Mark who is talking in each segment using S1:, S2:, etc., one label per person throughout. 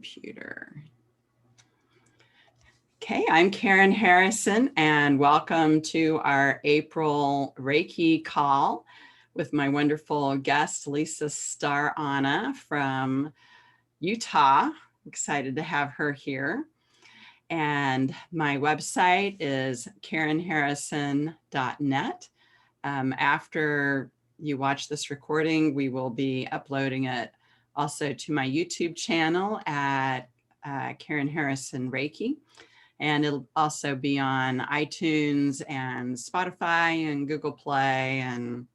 S1: computer. Okay, I'm Karen Harrison, and welcome to our April Reiki call with my wonderful guest, Lisa Star-Anna from Utah. Excited to have her here. And my website is karenharrison.net. After you watch this recording, we will be uploading it also to my YouTube channel at Karen Harrison Reiki. And it'll also be on iTunes and Spotify and Google Play and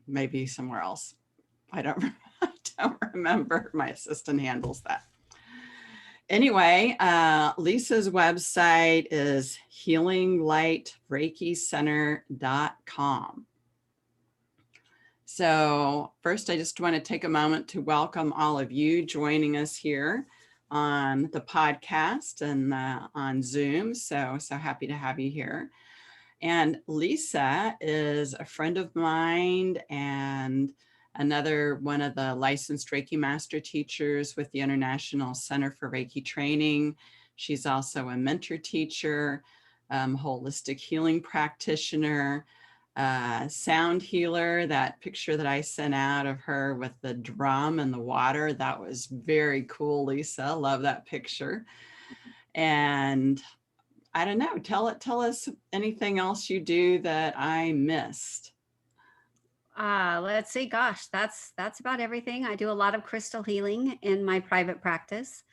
S1: maybe somewhere else. I don't remember. My assistant handles that. Anyway, Lisa's website is healinglightreikicenter.com. So first, I just want to take a moment to welcome all of you joining us here on the podcast and on Zoom. So happy to have you here. And Lisa is a friend of mine and another one of the licensed Reiki master teachers with the International Center for Reiki Training. She's also a mentor teacher, holistic healing practitioner, sound healer. That picture that I sent out of her with the drum and the water, that was very cool, Lisa. Love that picture. And I don't know, tell us anything else you do that I missed.
S2: Let's see, gosh, that's about everything. I do a lot of crystal healing in my private practice,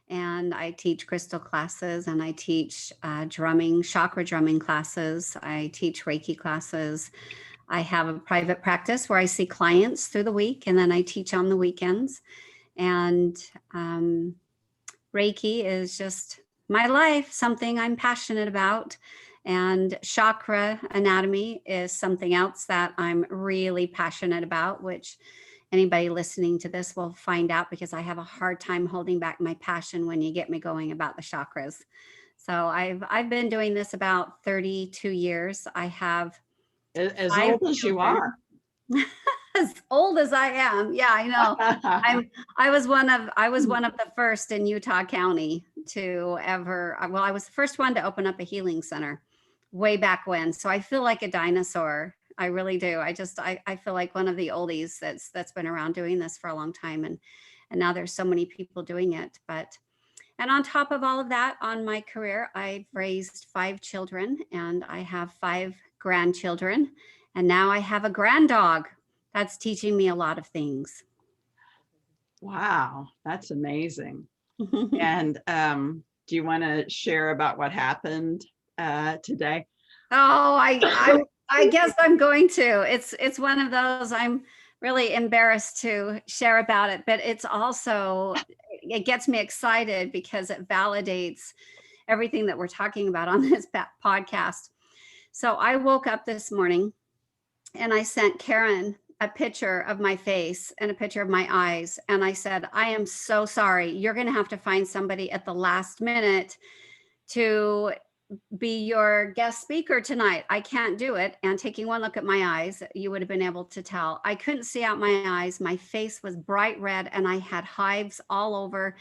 S2: and I teach crystal classes, and I teach drumming, chakra drumming classes. I teach Reiki classes. I have a private practice where I see clients through the week, and then I teach on the weekends. And Reiki is just my life, something I'm passionate about. And Chakra Anatomy is something else that I'm really passionate about, which anybody listening to this will find out, because I have a hard time holding back my passion when you get me going about the chakras. So I've been doing this about 32 years. I have
S1: as old as you are.
S2: As old as I am. Yeah, I know. I was one of the first in Utah County to ever, well, I was the first one to open up a healing center way back when. So I feel like a dinosaur. I really do. I feel like one of the oldies that's been around doing this for a long time. And now there's so many people doing it. And on top of all of that, on my career, I've raised 5 children and I have 5 grandchildren. And now I have a granddog that's teaching me a lot of things.
S1: Wow, that's amazing. And do you want to share about what happened today?
S2: Oh, I guess I'm going to. It's one of those I'm really embarrassed to share about it, but it's also, it gets me excited because it validates everything that we're talking about on this podcast. So I woke up this morning and I sent Karen a picture of my face and a picture of my eyes. And I said, I am so sorry. You're going to have to find somebody at the last minute to be your guest speaker tonight. I can't do it. And taking one look at my eyes, you would have been able to tell. I couldn't see out my eyes. My face was bright red and I had hives all over.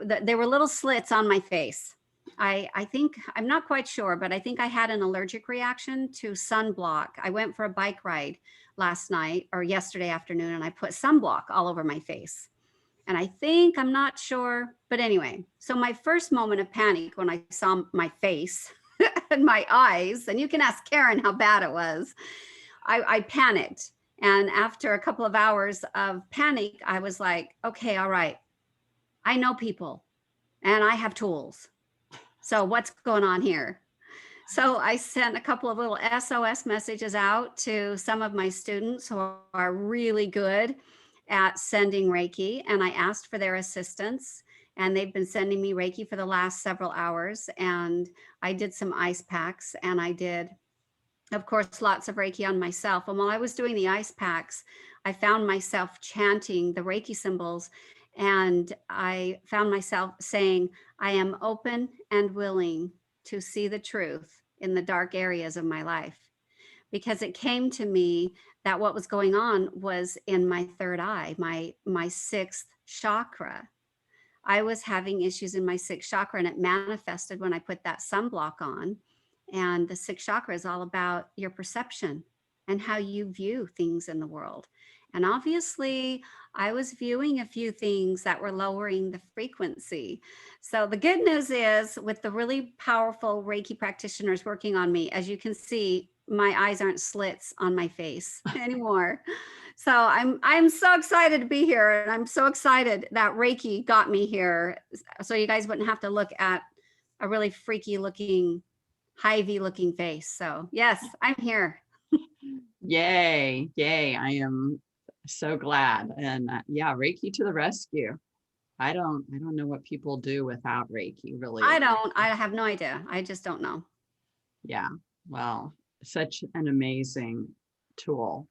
S2: There were little slits on my face. I think, I'm not quite sure, but I think I had an allergic reaction to sunblock. I went for a bike ride last night or yesterday afternoon and I put sunblock all over my face. And I think, I'm not sure, but anyway, so my first moment of panic when I saw my face and my eyes, and you can ask Karen how bad it was, I panicked. And after a couple of hours of panic, I was like, okay, all right, I know people and I have tools. So what's going on here? So I sent a couple of little SOS messages out to some of my students who are really good at sending Reiki, and I asked for their assistance, and they've been sending me Reiki for the last several hours. And I did some ice packs, and I did, of course, lots of Reiki on myself. And while I was doing the ice packs, I found myself chanting the Reiki symbols, and I found myself saying, I am open and willing to see the truth in the dark areas of my life. Because it came to me that what was going on was in my third eye, my 6th chakra. I was having issues in my sixth chakra, and it manifested when I put that sunblock on. And the sixth chakra is all about your perception and how you view things in the world. And obviously, I was viewing a few things that were lowering the frequency. So the good news is, with the really powerful Reiki practitioners working on me, as you can see, my eyes aren't slits on my face anymore. So I'm so excited to be here, and I'm so excited that Reiki got me here, so you guys wouldn't have to look at a really freaky looking, Hy-Vee looking face. So yes, I'm here.
S1: Yay, yay. I am so glad. And yeah, Reiki to the rescue. I don't know what people do without Reiki, really.
S2: I have no idea. I just don't know.
S1: Yeah. Well, such an amazing tool.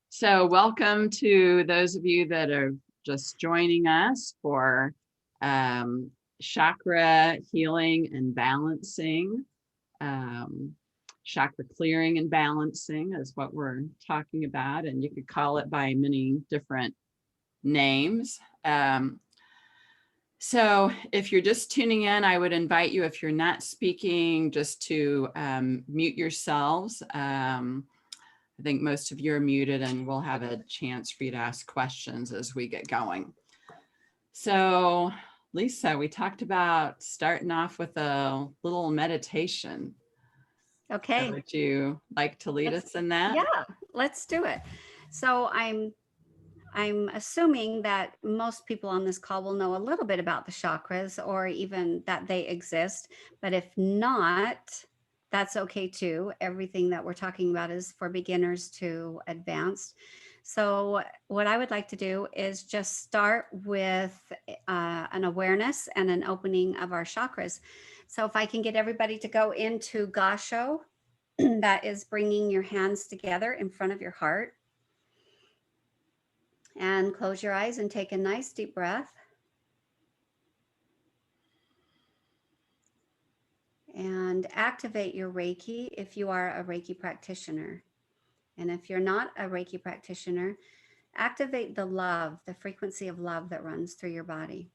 S1: So welcome to those of you that are just joining us for chakra healing and balancing. Chakra clearing and balancing is what we're talking about, and you could call it by many different names. So if you're just tuning in, I would invite you, if you're not speaking, just to mute yourselves. I think most of you are muted, and we'll have a chance for you to ask questions as we get going. So Lisa, we talked about starting off with a little meditation.
S2: Okay.
S1: So would you like to lead us in that?
S2: Yeah, let's do it. So I'm assuming that most people on this call will know a little bit about the chakras, or even that they exist. But if not, that's okay too. Everything that we're talking about is for beginners to advanced. So what I would like to do is just start with an awareness and an opening of our chakras. So if I can get everybody to go into Gasho, that is bringing your hands together in front of your heart. And close your eyes and take a nice deep breath. And activate your Reiki if you are a Reiki practitioner. And if you're not a Reiki practitioner, activate the love, the frequency of love that runs through your body.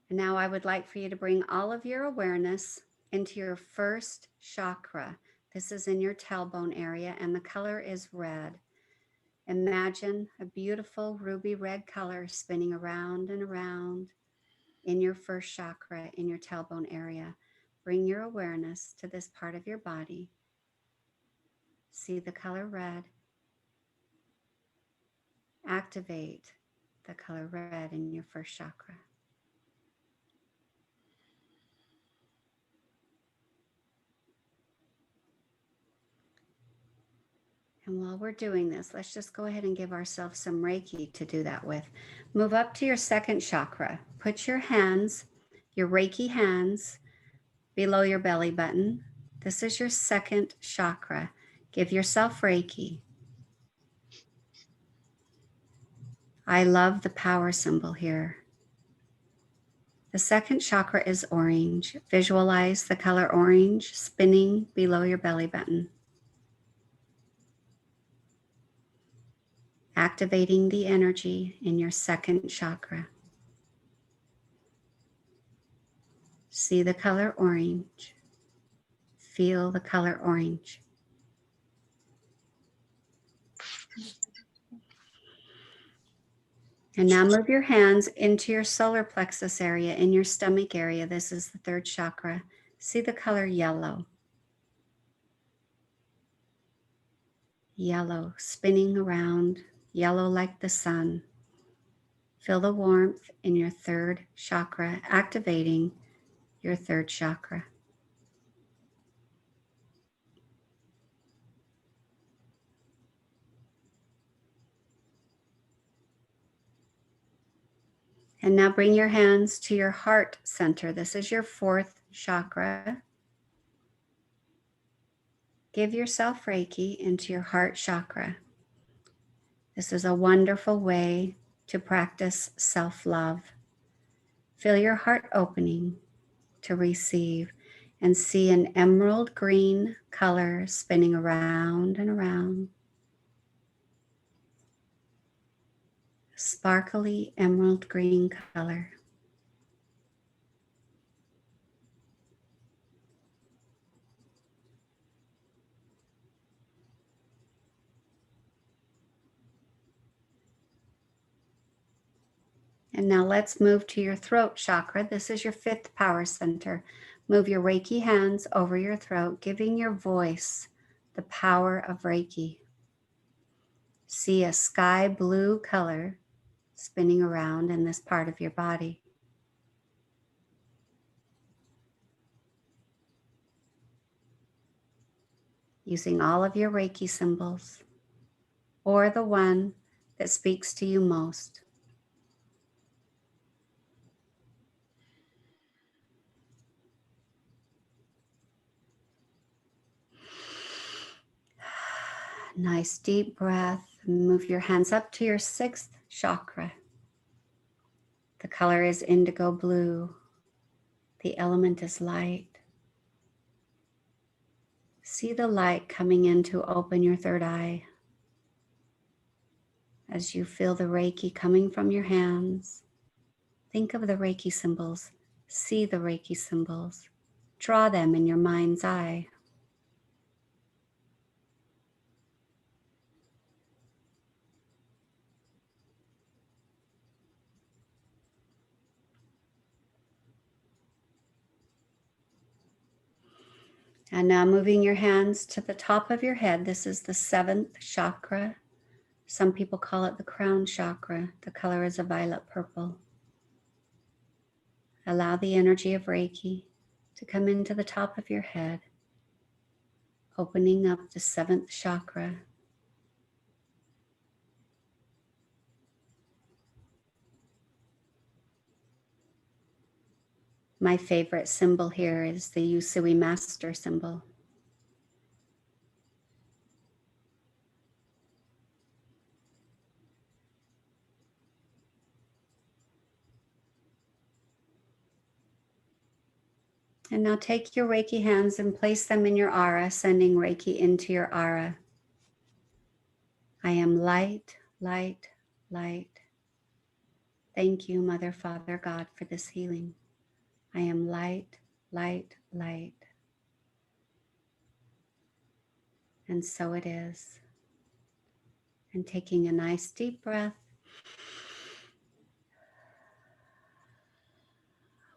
S2: And now I would like for you to bring all of your awareness into your first chakra. This is in your tailbone area, and the color is red. Imagine a beautiful ruby red color spinning around and around in your first chakra in your tailbone area. Bring your awareness to this part of your body. See the color red. Activate the color red in your first chakra. And while we're doing this, let's just go ahead and give ourselves some Reiki to do that with. Move up to your second chakra. Put your hands, your Reiki hands, below your belly button. This is your second chakra. Give yourself Reiki. I love the power symbol here. The second chakra is orange. Visualize the color orange spinning below your belly button. Activating the energy in your second chakra. See the color orange. Feel the color orange. And now move your hands into your solar plexus area, in your stomach area. This is the third chakra. See the color yellow. Yellow, spinning around, yellow like the sun. Feel the warmth in your third chakra, activating your third chakra. And now bring your hands to your heart center. This is your fourth chakra. Give yourself Reiki into your heart chakra. This is a wonderful way to practice self-love. Feel your heart opening to receive, and see an emerald green color spinning around and around. sparkly emerald green color. And now let's move to your throat chakra. This is your fifth power center. Move your Reiki hands over your throat, giving your voice the power of Reiki. See a sky blue color spinning around in this part of your body. Using all of your Reiki symbols or the one that speaks to you most. Nice deep breath. Move your hands up to your sixth chakra. The color is indigo blue. The element is light. See the light coming in to open your third eye. As you feel the Reiki coming from your hands, think of the Reiki symbols. See the Reiki symbols. Draw them in your mind's eye. And now moving your hands to the top of your head. This is the seventh chakra. Some people call it the crown chakra. The color is a violet purple. Allow the energy of Reiki to come into the top of your head, opening up the seventh chakra. My favorite symbol here is the Usui Master symbol. And now take your Reiki hands and place them in your aura, sending Reiki into your aura. I am light, light, light. Thank you, Mother, Father, God, for this healing. I am light, light, light. And so it is. And taking a nice deep breath,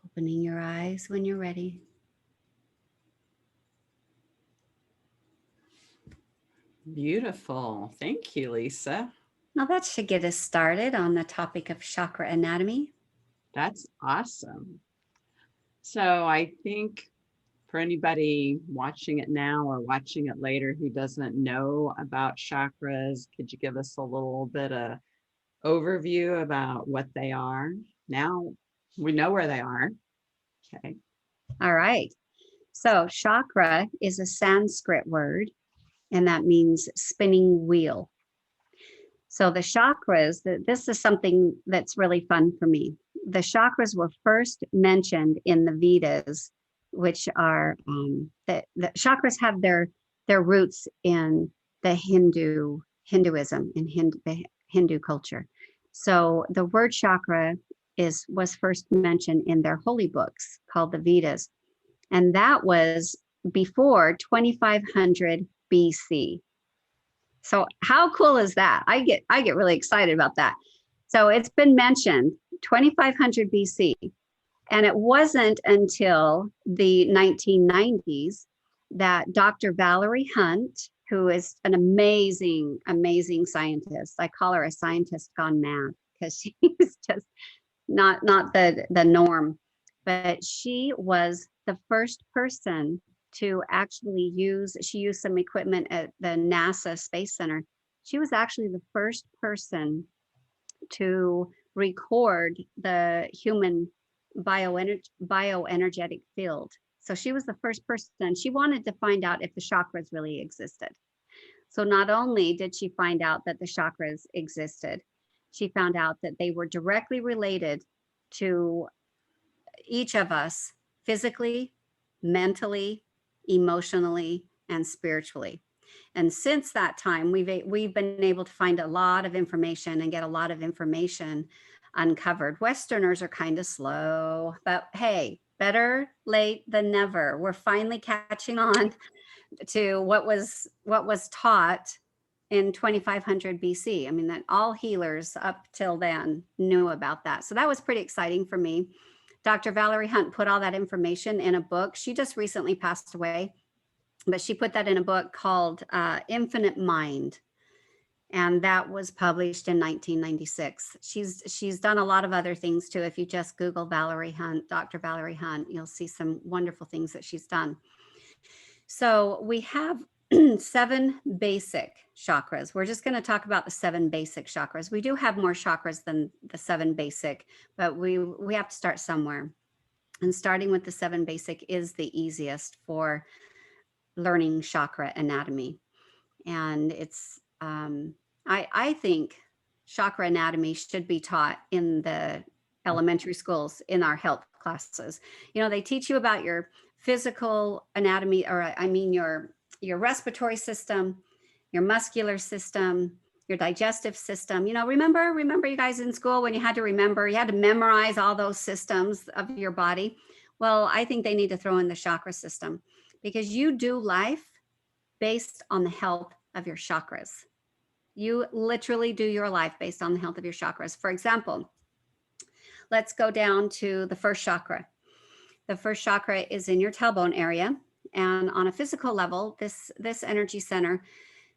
S2: opening your eyes when you're ready.
S1: Beautiful. Thank you, Lisa.
S2: Now that should get us started on the topic of chakra anatomy.
S1: That's awesome. So I think for anybody watching it now or watching it later who doesn't know about chakras, could you give us a little bit of overview about what they are? Now we know where they are. Okay.
S2: All right. So chakra is a Sanskrit word, and that means spinning wheel. So the chakras, this is something that's really fun for me. The chakras were first mentioned in the Vedas, which are, the chakras have their roots in the Hinduism, in the Hindu culture. So the word chakra was first mentioned in their holy books called the Vedas. And that was before 2500 BC. So how cool is that? I get really excited about that. So it's been mentioned 2500 BC. And it wasn't until the 1990s that Dr. Valerie Hunt, who is an amazing, amazing scientist. I call her a scientist gone mad because she's just not the norm. But she was the first person to actually she used some equipment at the NASA Space Center. She was actually the first person to record the human bioenergetic field. So she was the first person. She wanted to find out if the chakras really existed. So not only did she find out that the chakras existed, she found out that they were directly related to each of us physically, mentally, emotionally, and spiritually. And since that time, we've been able to find a lot of information and get a lot of information uncovered. Westerners are kind of slow, but hey, better late than never. We're finally catching on to what was taught in 2500 BC. I mean, that all healers up till then knew about that. So that was pretty exciting for me. Dr. Valerie Hunt put all that information in a book. She just recently passed away, but she put that in a book called Infinite Mind. And that was published in 1996. She's done a lot of other things too. If you just Google Valerie Hunt, Dr. Valerie Hunt, you'll see some wonderful things that she's done. So we have 7 basic chakras. We're just going to talk about the 7 basic chakras. We do have more chakras than the 7 basic, but we have to start somewhere. And starting with the 7 basic is the easiest for learning chakra anatomy. And it's, I think chakra anatomy should be taught in the elementary schools in our health classes. You know, they teach you about your physical anatomy, or I mean your respiratory system, your muscular system, your digestive system. You know, remember you guys in school when you had to memorize all those systems of your body? Well, I think they need to throw in the chakra system, because you do life based on the health of your chakras. You literally do your life based on the health of your chakras. For example, let's go down to the first chakra. The first chakra is in your tailbone area. And on a physical level, this energy center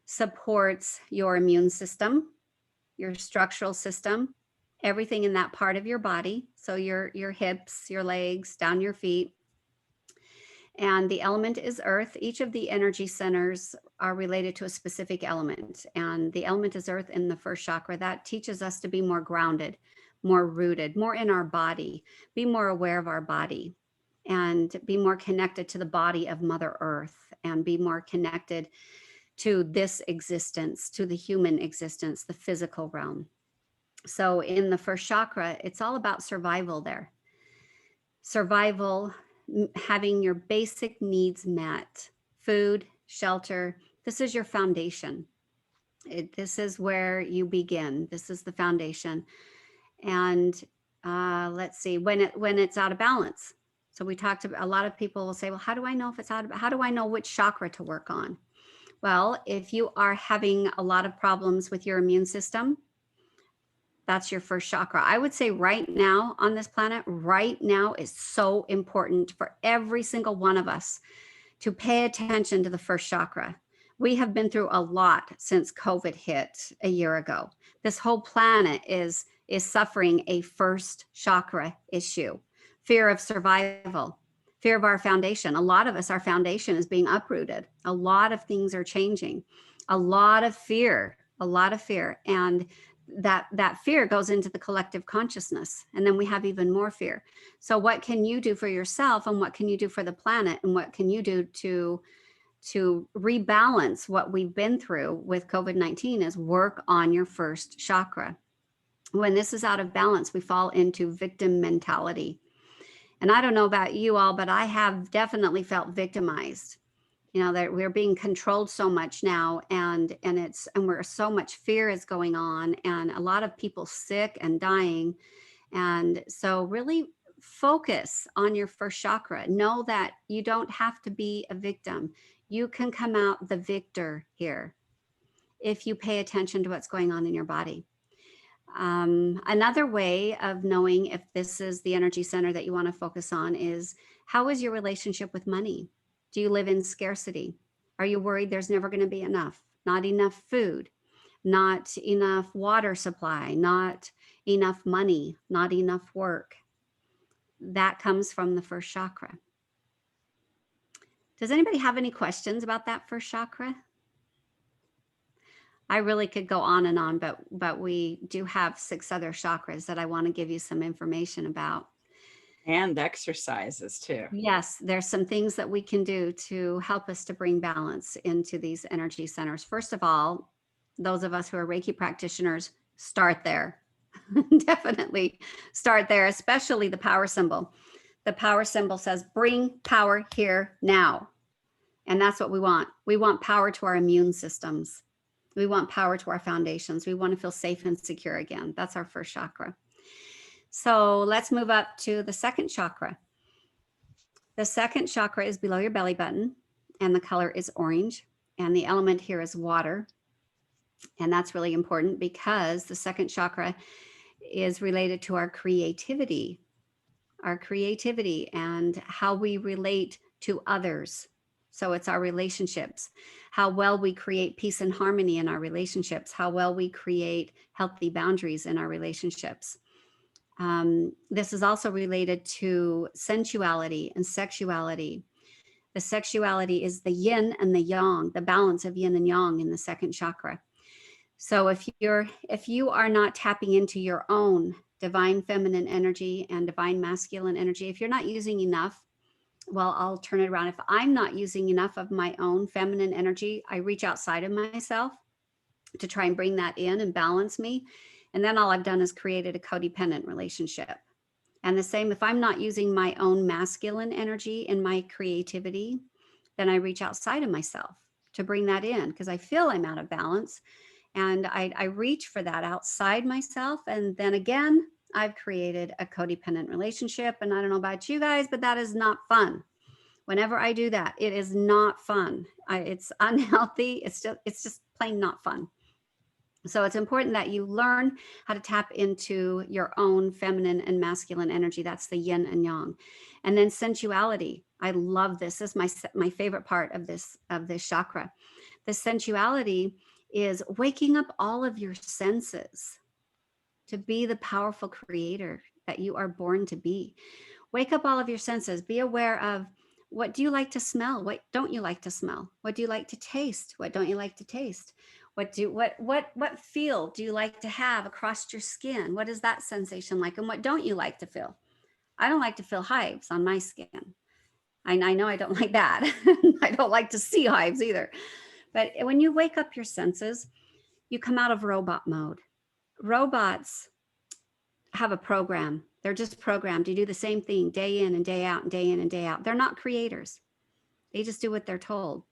S2: supports your immune system, your structural system, everything in that part of your body. So your hips, your legs, down your feet. And the element is earth. Each of the energy centers are related to a specific element. And the element is earth in the first chakra. That teaches us to be more grounded, more rooted, more in our body, be more aware of our body, and be more connected to the body of Mother Earth, and be more connected to this existence, to the human existence, the physical realm. So in the first chakra, it's all about survival there. Survival, having your basic needs met, food, shelter. This is your foundation. This is where you begin. This is the foundation. And let's see, when it's out of balance. So we talked about, a lot of people will say, well, how do I know if it's how do I know which chakra to work on? Well, if you are having a lot of problems with your immune system, that's your first chakra. I would say right now on this planet, right now is so important for every single one of us to pay attention to the first chakra. We have been through a lot since COVID hit a year ago. This whole planet is suffering a first chakra issue. Fear of survival, fear of our foundation. A lot of us, our foundation is being uprooted. A lot of things are changing. A lot of fear. And that fear goes into the collective consciousness. And then we have even more fear. So what can you do for yourself, and what can you do for the planet, and what can you do to rebalance what we've been through with COVID-19 is work on your first chakra. When this is out of balance, we fall into victim mentality. And I don't know about you all, but I have definitely felt victimized. You know, that we're being controlled so much now, and we're so much fear is going on, and a lot of people sick and dying. And so really focus on your first chakra. Know that you don't have to be a victim. You can come out the victor here if you pay attention to what's going on in your body. Another way of knowing if this is the energy center that you want to focus on is, how is your relationship with money? Do you live in scarcity? Are you worried there's never going to be enough? Not enough food, not enough water supply, not enough money, not enough work? That comes from the first chakra. Does anybody have any questions about that first chakra? I really could go on and on, but we do have 6 other chakras that I want to give you some information about.
S1: And exercises too.
S2: Yes, there's some things that we can do to help us to bring balance into these energy centers. First of all, those of us who are Reiki practitioners, start there. Definitely start there, especially the power symbol. The power symbol says, bring power here now. And that's what we want. We want power to our immune systems. We want power to our foundations. We want to feel safe and secure again. That's our first chakra. So let's move up to the second chakra. The second chakra is below your belly button, and the color is orange. And the element here is water. And that's really important because the second chakra is related to our creativity and how we relate to others. So it's our relationships, how well we create peace and harmony in our relationships, how well we create healthy boundaries in our relationships. This is also related to sensuality and sexuality. The sexuality is the yin and the yang, the balance of yin and yang in the second chakra. So if you are not tapping into your own divine feminine energy and divine masculine energy, if you're not using enough, well, I'll turn it around. If I'm not using enough of my own feminine energy, I reach outside of myself to try and bring that in and balance me. And then all I've done is created a codependent relationship. And the same, if I'm not using my own masculine energy in my creativity, then I reach outside of myself to bring that in because I feel I'm out of balance. And I reach for that outside myself. And then again, I've created a codependent relationship. And I don't know about you guys, but that is not fun. Whenever I do that, it is not fun. It's unhealthy. It's just plain not fun. So it's important that you learn how to tap into your own feminine and masculine energy. That's the yin and yang. And then sensuality. I love this. This is my favorite part of this chakra. The sensuality is waking up all of your senses to be the powerful creator that you are born to be. Wake up all of your senses. Be aware of, what do you like to smell? What don't you like to smell? What do you like to taste? What don't you like to taste? What feel do you like to have across your skin? What is that sensation like? And what don't you like to feel? I don't like to feel hives on my skin. I know I don't like that. I don't like to see hives either. But when you wake up your senses, you come out of robot mode. Robots have a program. They're just programmed to do the same thing day in and day out and day in and day out. They're not creators. They just do what they're told.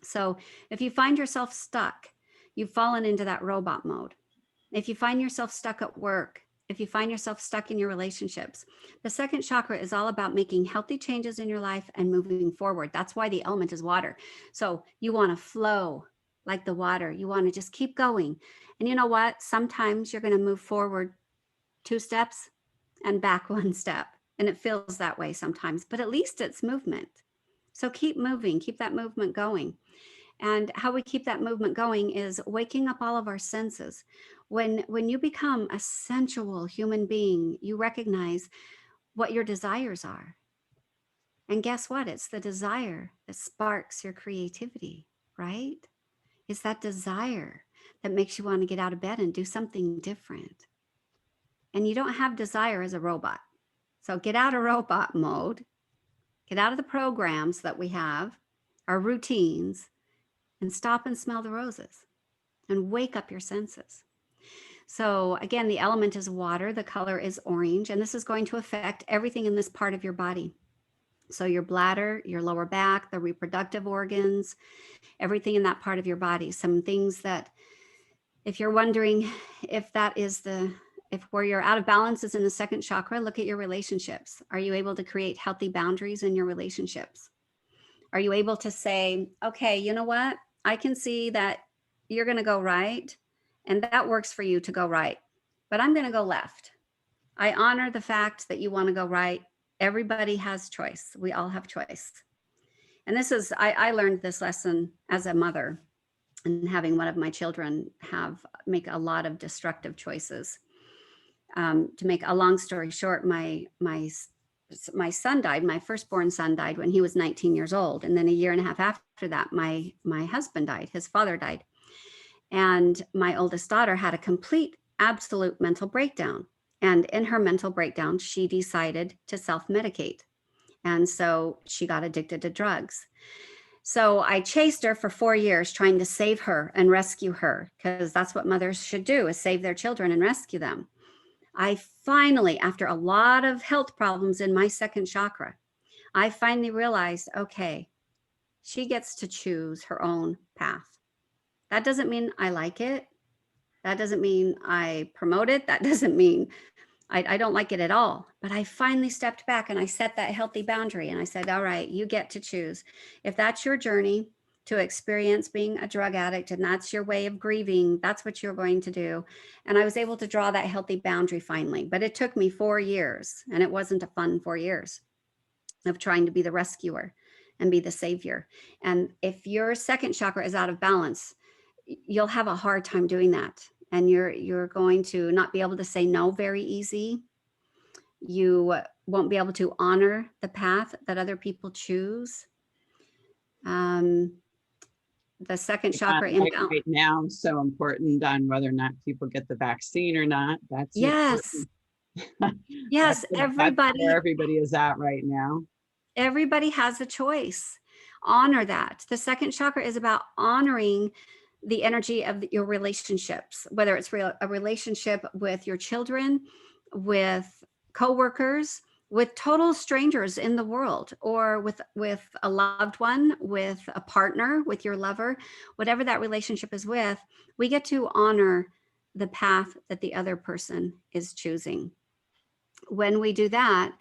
S2: So if you find yourself stuck, you've fallen into that robot mode. If you find yourself stuck at work, if you find yourself stuck in your relationships, the second chakra is all about making healthy changes in your life and moving forward. That's why the element is water. So you want to flow like the water. You want to just keep going. And you know what? Sometimes you're going to move forward 2 steps and back 1 step. And it feels that way sometimes, but at least it's movement. So keep moving, keep that movement going. And how we keep that movement going is waking up all of our senses. When you become a sensual human being, you recognize what your desires are. And guess what? It's the desire that sparks your creativity, right? It's that desire that makes you want to get out of bed and do something different. And you don't have desire as a robot. So get out of robot mode, get out of the programs that we have, our routines, and stop and smell the roses and wake up your senses. So again, the element is water, the color is orange, and this is going to affect everything in this part of your body. So your bladder, your lower back, the reproductive organs, everything in that part of your body. Some things that, if you're wondering if that is if where you're out of balance is in the second chakra, look at your relationships. Are you able to create healthy boundaries in your relationships? Are you able to say, okay, you know what? I can see that you're going to go right, and that works for you to go right, but I'm going to go left. I honor the fact that you want to go right. Everybody has choice. We all have choice. And this is, I learned this lesson as a mother and having one of my children make a lot of destructive choices. To make a long story short, my son died. My firstborn son died when he was 19 years old. And then a year and a half after that, my husband died. His father died. And my oldest daughter had a complete, absolute mental breakdown. And in her mental breakdown, she decided to self-medicate. And so she got addicted to drugs. So I chased her for 4 years trying to save her and rescue her, because that's what mothers should do, is save their children and rescue them. I finally, after a lot of health problems in my second chakra, I finally realized, okay, She gets to choose her own path. That doesn't mean I like it. That doesn't mean I promote it. That doesn't mean I don't like it at all. But I finally stepped back and I set that healthy boundary. And I said, all right, you get to choose. If that's your journey to experience being a drug addict and that's your way of grieving, that's what you're going to do. And I was able to draw that healthy boundary finally. But it took me 4 years, and it wasn't a fun 4 years of trying to be the rescuer and be the savior. And if your second chakra is out of balance, you'll have a hard time doing that. And you're going to not be able to say no very easy. You won't be able to honor the path that other people choose. The second chakra
S1: Like right now, so important on whether or not people get the vaccine or not. That's
S2: yes.
S1: important.
S2: Yes,
S1: that's where everybody is at right now.
S2: Everybody has a choice. Honor that. The second chakra is about honoring the energy of your relationships, whether it's a relationship with your children, with coworkers, with total strangers in the world, or with a loved one, with a partner, with your lover, whatever that relationship is with, we get to honor the path that the other person is choosing. When we do that,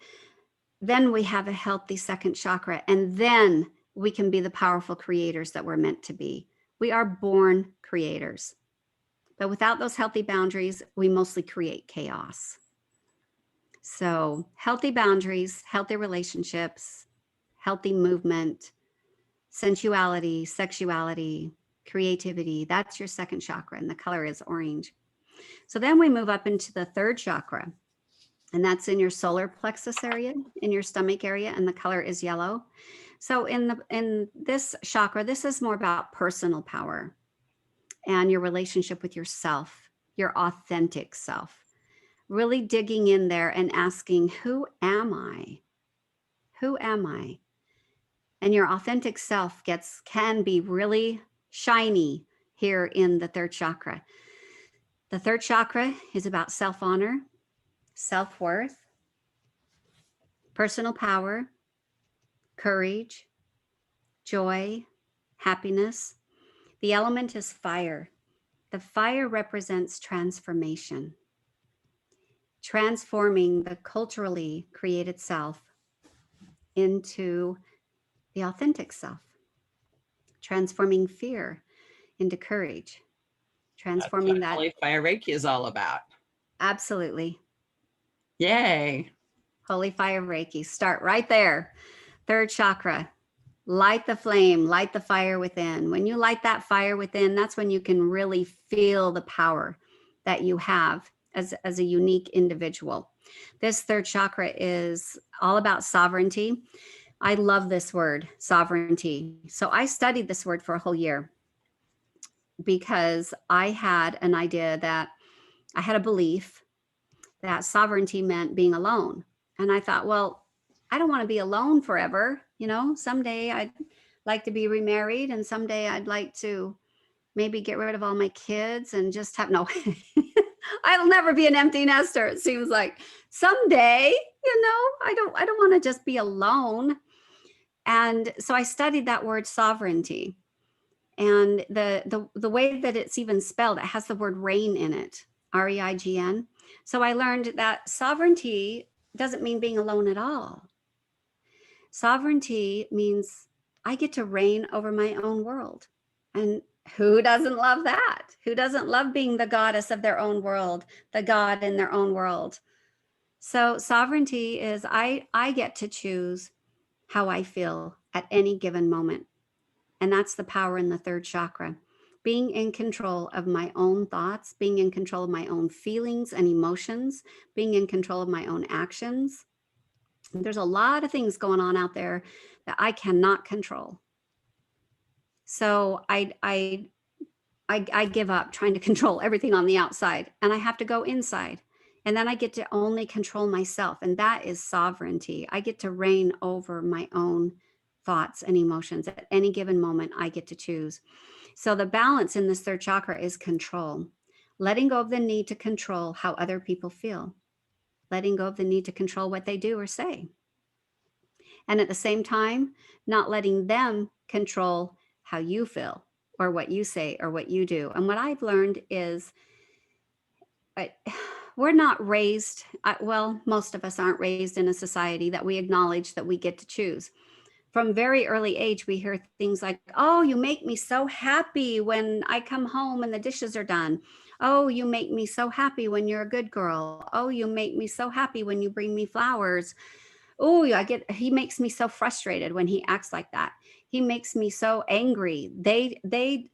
S2: then we have a healthy second chakra, and then we can be the powerful creators that we're meant to be. We are born creators. But without those healthy boundaries, we mostly create chaos. So healthy boundaries, healthy relationships, healthy movement, sensuality, sexuality, creativity, that's your second chakra, and the color is orange. So then we move up into the third chakra, and that's in your solar plexus area, in your stomach area, and the color is yellow. So in this chakra, this is more about personal power and your relationship with yourself, your authentic self. Really digging in there and asking, who am I? Who am I? And your authentic self can be really shiny here in the third chakra. The third chakra is about self-honor, self-worth, personal power, courage, joy, happiness. The element is fire. The fire represents transformation, transforming the culturally created self into the authentic self, transforming fear into courage, transforming that.
S1: Holy Fire Reiki is all about.
S2: Absolutely.
S1: Yay.
S2: Holy Fire Reiki. Start right there. Third chakra. Light the flame, light the fire within. When you light that fire within, that's when you can really feel the power that you have as a unique individual. This third chakra is all about sovereignty. I love this word, sovereignty. So I studied this word for a whole year because I had an idea that I had a belief that sovereignty meant being alone. And I thought, well, I don't want to be alone forever. You know, someday I'd like to be remarried, and someday I'd like to maybe get rid of all my kids and just have no, I'll never be an empty nester. It seems like someday, you know, I don't want to just be alone. And so I studied that word sovereignty, and the way that it's even spelled, it has the word reign in it, REIGN. So I learned that sovereignty doesn't mean being alone at all. Sovereignty means I get to reign over my own world. And who doesn't love that? Who doesn't love being the goddess of their own world, the god in their own world? So sovereignty is I get to choose how I feel at any given moment. And that's the power in the third chakra. Being in control of my own thoughts, being in control of my own feelings and emotions, being in control of my own actions. There's a lot of things going on out there that I cannot control. So I give up trying to control everything on the outside, and I have to go inside. And then I get to only control myself. And that is sovereignty. I get to reign over my own thoughts and emotions. At any given moment, I get to choose. So the balance in this third chakra is control, letting go of the need to control how other people feel, letting go of the need to control what they do or say. And at the same time, not letting them control how you feel or what you say or what you do. And what I've learned is we're not raised, well, most of us aren't raised in a society that we acknowledge that we get to choose. From very early age, we hear things like, oh, you make me so happy when I come home and the dishes are done. Oh, you make me so happy when you're a good girl. Oh, you make me so happy when you bring me flowers. Oh, he makes me so frustrated when he acts like that. He makes me so angry. They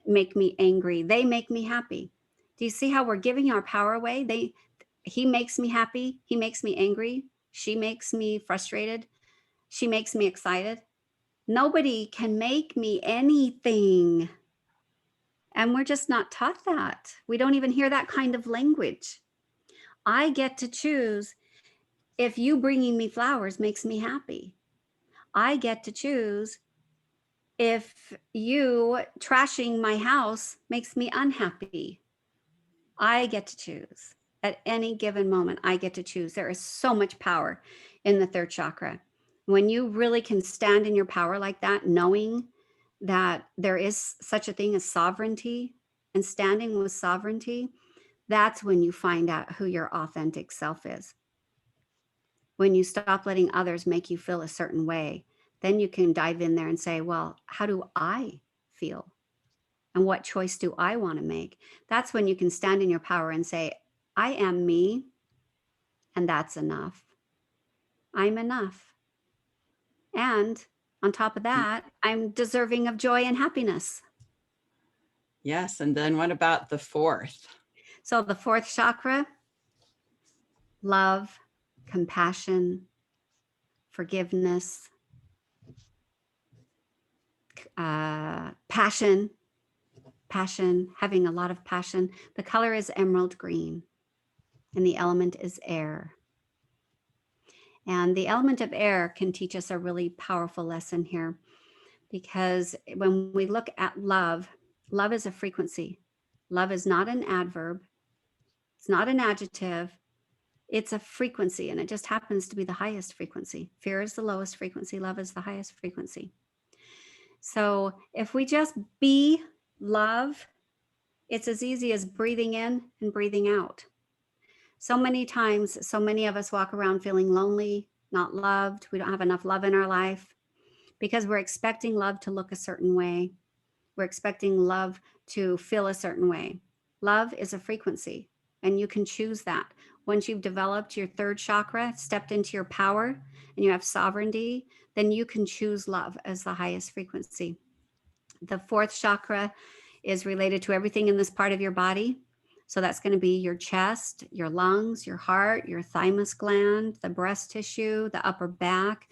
S2: make me angry. They make me happy. Do you see how we're giving our power away? He makes me happy. He makes me angry. She makes me frustrated. She makes me excited. Nobody can make me anything. And we're just not taught that. We don't even hear that kind of language. I get to choose if you bringing me flowers makes me happy. I get to choose if you trashing my house makes me unhappy. I get to choose. At any given moment, I get to choose. There is so much power in the third chakra. When you really can stand in your power like that, knowing that there is such a thing as sovereignty and standing with sovereignty, that's when you find out who your authentic self is. When you stop letting others make you feel a certain way, then you can dive in there and say, well, how do I feel? And what choice do I want to make? That's when you can stand in your power and say, I am me, and that's enough. I'm enough. And on top of that, I'm deserving of joy and happiness.
S1: Yes. And then what about the fourth?
S2: So the fourth chakra, love, compassion, forgiveness, passion, having a lot of passion. The color is emerald green, and the element is air. And the element of air can teach us a really powerful lesson here, because when we look at love, love is a frequency. Love is not an adverb. It's not an adjective. It's a frequency, and it just happens to be the highest frequency. Fear is the lowest frequency. Love is the highest frequency. So if we just be love, it's as easy as breathing in and breathing out. So many times, so many of us walk around feeling lonely, not loved. We don't have enough love in our life because we're expecting love to look a certain way. We're expecting love to feel a certain way. Love is a frequency, and you can choose that. Once you've developed your third chakra, stepped into your power, and you have sovereignty, then you can choose love as the highest frequency. The fourth chakra is related to everything in this part of your body. So that's going to be your chest, your lungs, your heart, your thymus gland, the breast tissue, the upper back.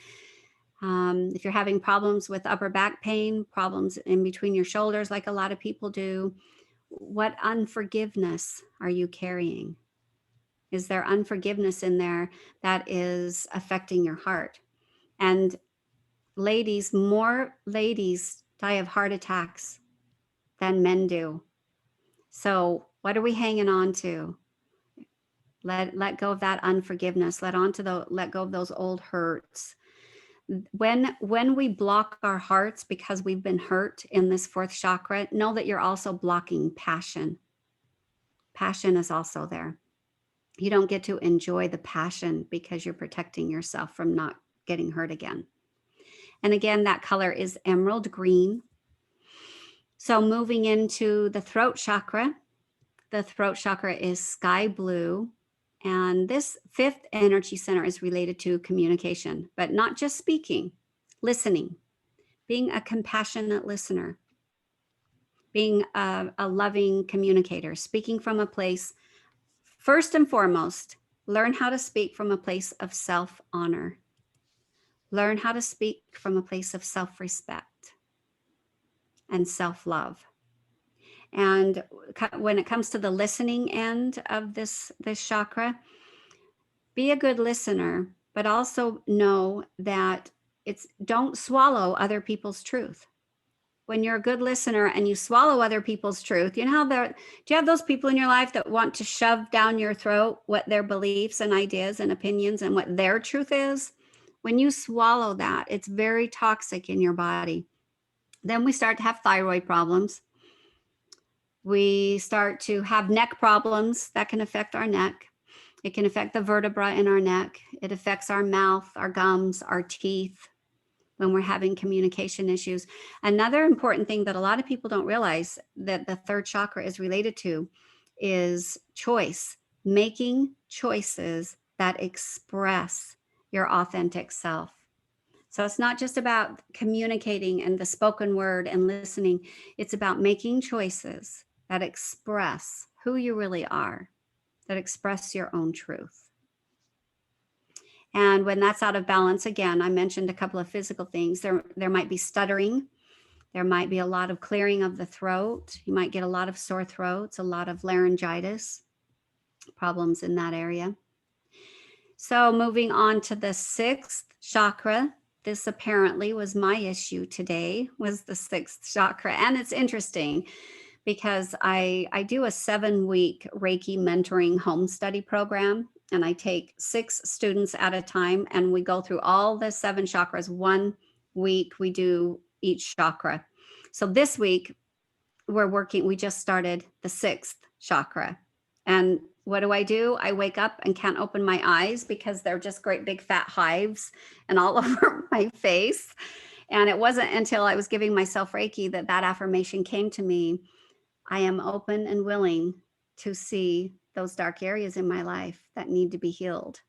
S2: If you're having problems with upper back pain, problems in between your shoulders, like a lot of people do, what unforgiveness are you carrying? Is there unforgiveness in there that is affecting your heart? And ladies, more ladies die of heart attacks than men do. So what are we hanging on to? Let go of that unforgiveness. Let go of those old hurts. When we block our hearts because we've been hurt in this fourth chakra, know that you're also blocking passion. Passion is also there. You don't get to enjoy the passion because you're protecting yourself from not getting hurt again. And again, that color is emerald green. So moving into the throat chakra, the throat chakra is sky blue. And this fifth energy center is related to communication, but not just speaking, listening, being a compassionate listener, being a loving communicator, speaking from a place. First and foremost, learn how to speak from a place of self-honor. Learn how to speak from a place of self-respect and self-love. And when it comes to the listening end of this chakra, be a good listener, but also know that don't swallow other people's truth. When you're a good listener and you swallow other people's truth, you know do you have those people in your life that want to shove down your throat what their beliefs and ideas and opinions and what their truth is? When you swallow that, it's very toxic in your body. Then we start to have thyroid problems. We start to have neck problems that can affect our neck. It can affect the vertebra in our neck. It affects our mouth, our gums, our teeth when we're having communication issues. Another important thing that a lot of people don't realize that the third chakra is related to is choice, making choices that express your authentic self. So it's not just about communicating and the spoken word and listening. It's about making choices that express who you really are, that express your own truth. And when that's out of balance, again, I mentioned a couple of physical things. There might be stuttering. There might be a lot of clearing of the throat. You might get a lot of sore throats, a lot of laryngitis, problems in that area. So moving on to the sixth chakra. This apparently was my issue today, was the sixth chakra. And it's interesting because I do a 7-week Reiki mentoring home study program. And I take 6 students at a time, and we go through all the 7 chakras. 1 week we do each chakra. So this week we just started the 6th chakra. And what do? I wake up and can't open my eyes because they're just great big fat hives and all over my face. And it wasn't until I was giving myself Reiki that affirmation came to me. I am open and willing to see those dark areas in my life that need to be healed.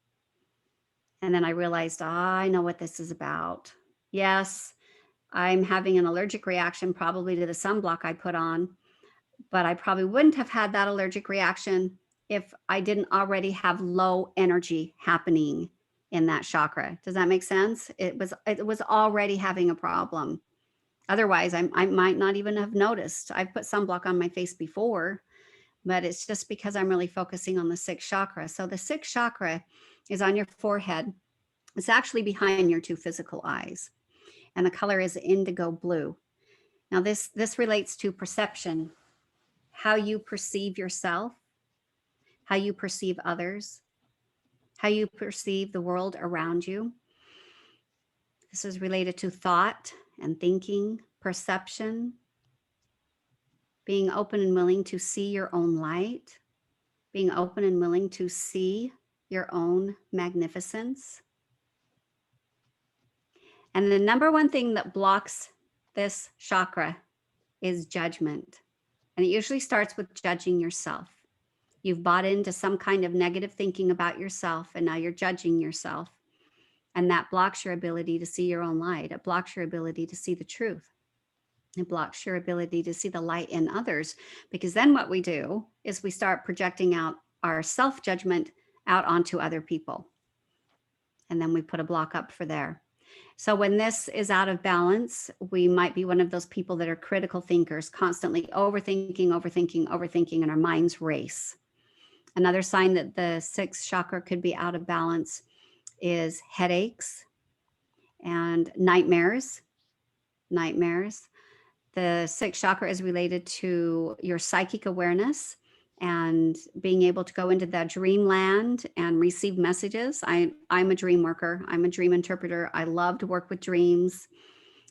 S2: And then I realized, I know what this is about. Yes, I'm having an allergic reaction probably to the sunblock I put on, but I probably wouldn't have had that allergic reaction if I didn't already have low energy happening in that chakra. Does that make sense? It was already having a problem. Otherwise, I might not even have noticed. I've put sunblock on my face before, but it's just because I'm really focusing on the 6th chakra. So the 6th chakra is on your forehead. It's actually behind your 2 physical eyes, and the color is indigo blue. Now this relates to perception, how you perceive yourself, how you perceive others, how you perceive the world around you. This is related to thought and thinking, perception, being open and willing to see your own light, being open and willing to see your own magnificence. And the number one thing that blocks this chakra is judgment. And it usually starts with judging yourself. You've bought into some kind of negative thinking about yourself, and now you're judging yourself. And that blocks your ability to see your own light. It blocks your ability to see the truth. It blocks your ability to see the light in others, because then what we do is we start projecting out our self-judgment out onto other people. And then we put a block up for there. So when this is out of balance, we might be one of those people that are critical thinkers, constantly overthinking, and our minds race. Another sign that the 6th chakra could be out of balance is headaches and nightmares. The 6th chakra is related to your psychic awareness and being able to go into that dreamland and receive messages. I'm a dream worker. I'm a dream interpreter. I love to work with dreams.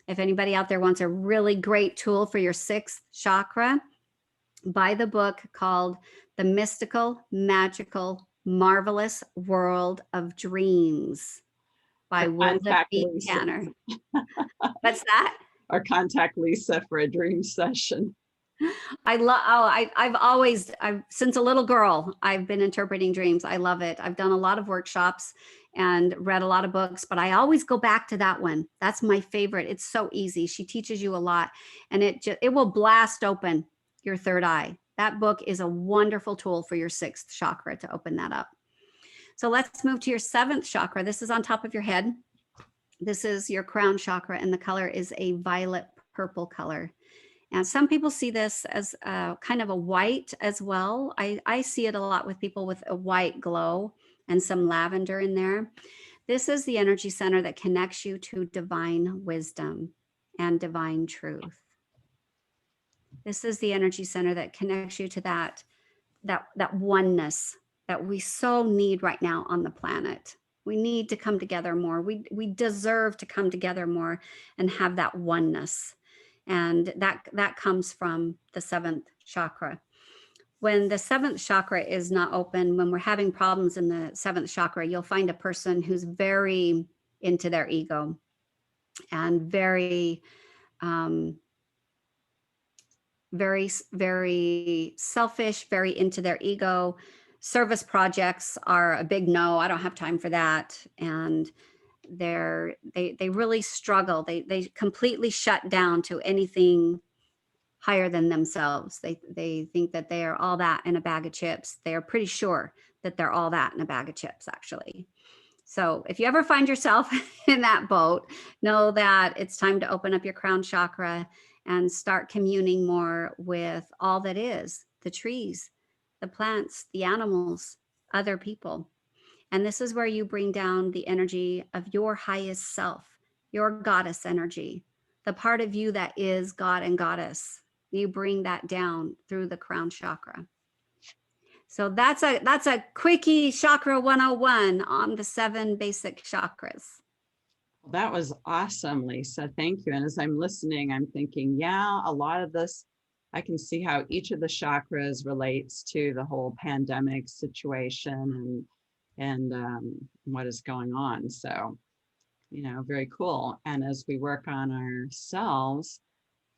S2: If anybody out there wants a really great tool for your 6th chakra, buy the book called The Mystical, Magical, Marvelous World of Dreams by Wilda B. Tanner. What's that?
S1: Or contact Lisa for a dream session.
S2: I've since a little girl, I've been interpreting dreams. I love it. I've done a lot of workshops and read a lot of books, but I always go back to that one. That's my favorite. It's so easy. She teaches you a lot, and it will blast open your third eye. That book is a wonderful tool for your 6th chakra to open that up. So let's move to your 7th chakra. This is on top of your head. This is your crown chakra, and the color is a violet purple color. And some people see this as kind of a white as well. I see it a lot with people with a white glow and some lavender in there. This is the energy center that connects you to divine wisdom and divine truth. This is the energy center that connects you to that oneness that we so need right now on the planet. We need to come together more. We deserve to come together more and have that oneness. And that comes from the seventh chakra. When the seventh chakra is not open, when we're having problems in the seventh chakra, you'll find a person who's very into their ego and very, very selfish, very into their ego. Service projects are a big no. I don't have time for that. And they really struggle. They completely shut down to anything higher than themselves. They think that they are all that in a bag of chips. They are pretty sure that they're all that in a bag of chips, actually. So if you ever find yourself in that boat, know that it's time to open up your crown chakra and start communing more with all that is, the trees, the plants, the animals, other people. And this is where you bring down the energy of your highest self, your goddess energy, the part of you that is God and goddess. You bring that down through the crown chakra. So that's a quickie chakra 101 on the 7 basic chakras.
S1: That was awesome, Lisa. Thank you. And as I'm listening, I'm thinking, yeah, a lot of this, I can see how each of the chakras relates to the whole pandemic situation and what is going on. So, very cool. And as we work on ourselves,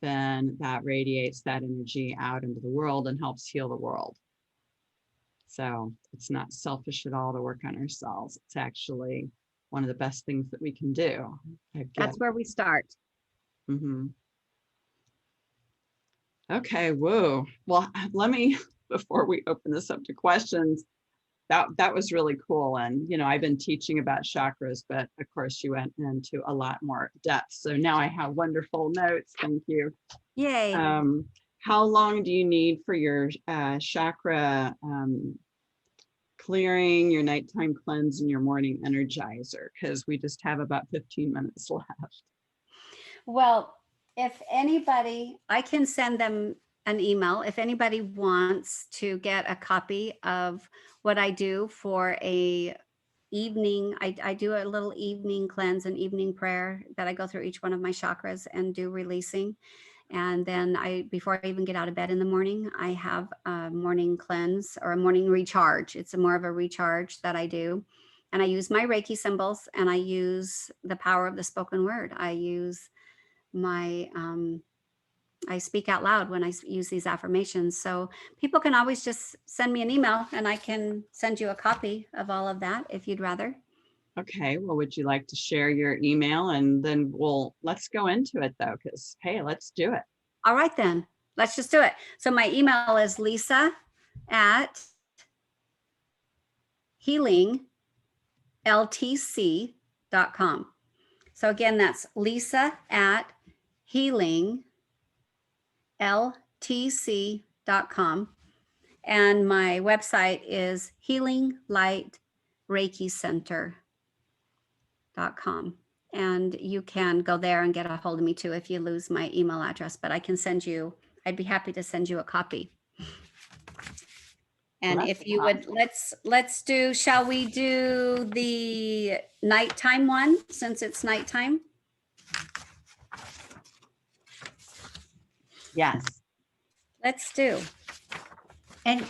S1: then that radiates that energy out into the world and helps heal the world. So it's not selfish at all to work on ourselves. It's actually one of the best things that we can do.
S2: That's where we start.
S1: Mm-hmm. Okay, whoa. Well, let me, before we open this up to questions, that was really cool. And, I've been teaching about chakras, but of course you went into a lot more depth. So now I have wonderful notes. Thank you.
S2: Yay.
S1: How long do you need for your chakra clearing, your nighttime cleanse, and your morning energizer? Because we just have about 15 minutes left.
S2: Well, if anybody, I can send them an email. If anybody wants to get a copy of what I do for a evening, I do a little evening cleanse and evening prayer that I go through each one of my chakras and do releasing. And then before I even get out of bed in the morning, I have a morning cleanse or a morning recharge. It's more of a recharge that I do. And I use my Reiki symbols and I use the power of the spoken word. I use I speak out loud when I use these affirmations. So people can always just send me an email and I can send you a copy of all of that if you'd rather. Okay.
S1: Well, would you like to share your email? And then let's go into it though, because hey, let's do it.
S2: All right, then let's just do it. So my email is lisa@healingltc.com. So again, that's lisa@healingltc.com. And my website is healinglightreikicenter.com. And you can go there and get a hold of me too if you lose my email address, but I'd be happy to send you a copy. And if you would, shall we do the nighttime one since it's nighttime?
S1: Yes.
S2: Let's do.
S3: And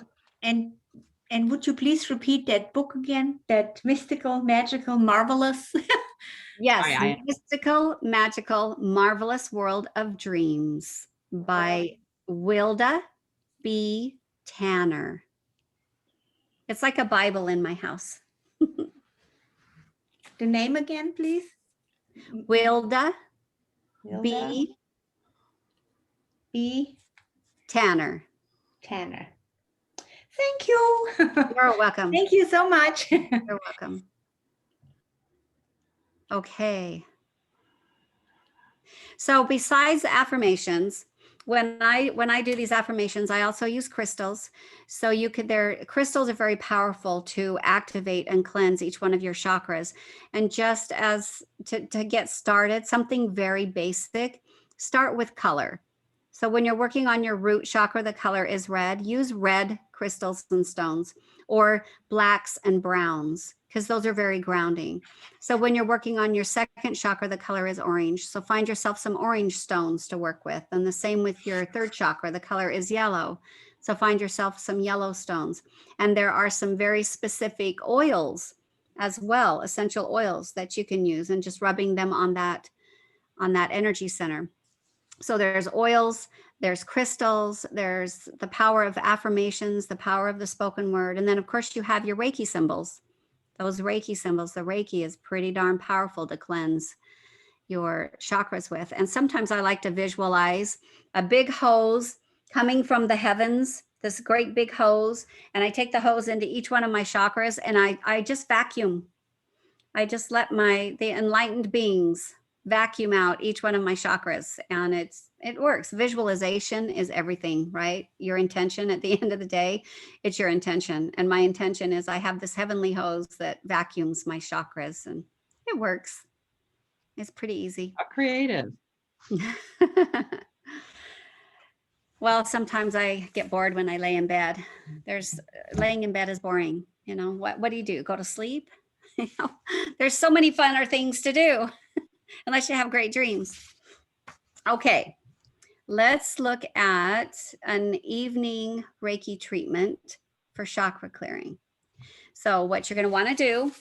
S3: would you please repeat that book again? That mystical, magical, marvelous.
S2: Yes, Mystical, Magical, Marvelous World of Dreams by Wilda B. Tanner. It's like a Bible in my house.
S3: The name again, please.
S2: Wilda B. Tanner.
S3: Thank you.
S2: You're welcome.
S3: Thank you so much.
S2: You're welcome. Okay. So besides affirmations, when I do these affirmations, I also use crystals. So crystals are very powerful to activate and cleanse each one of your chakras. And just as to get started, something very basic, start with color. So when you're working on your root chakra, the color is red. Use red crystals and stones, or blacks and browns, because those are very grounding. So when you're working on your second chakra, the color is orange. So find yourself some orange stones to work with. And the same with your third chakra, the color is yellow. So find yourself some yellow stones. And there are some very specific oils as well, essential oils that you can use, and just rubbing them on that energy center. So there's oils, there's crystals, there's the power of affirmations, the power of the spoken word. And then of course you have your Reiki symbols. Those Reiki symbols, the Reiki is pretty darn powerful to cleanse your chakras with. And sometimes I like to visualize a big hose coming from the heavens, this great big hose. And I take the hose into each one of my chakras and I just vacuum. I just let the enlightened beings vacuum out each one of my chakras, and it works. Visualization is everything, right? Your intention at the end of the day, it's your intention. And my intention is I have this heavenly hose that vacuums my chakras, and it works. It's pretty easy.
S1: How creative.
S2: Well, sometimes I get bored when I lay in bed. Laying in bed is boring. You know, what do you do? Go to sleep? You know, there's so many funner things to do unless you have great dreams. Okay, let's look at an evening Reiki treatment for chakra clearing. So what you're going to want to do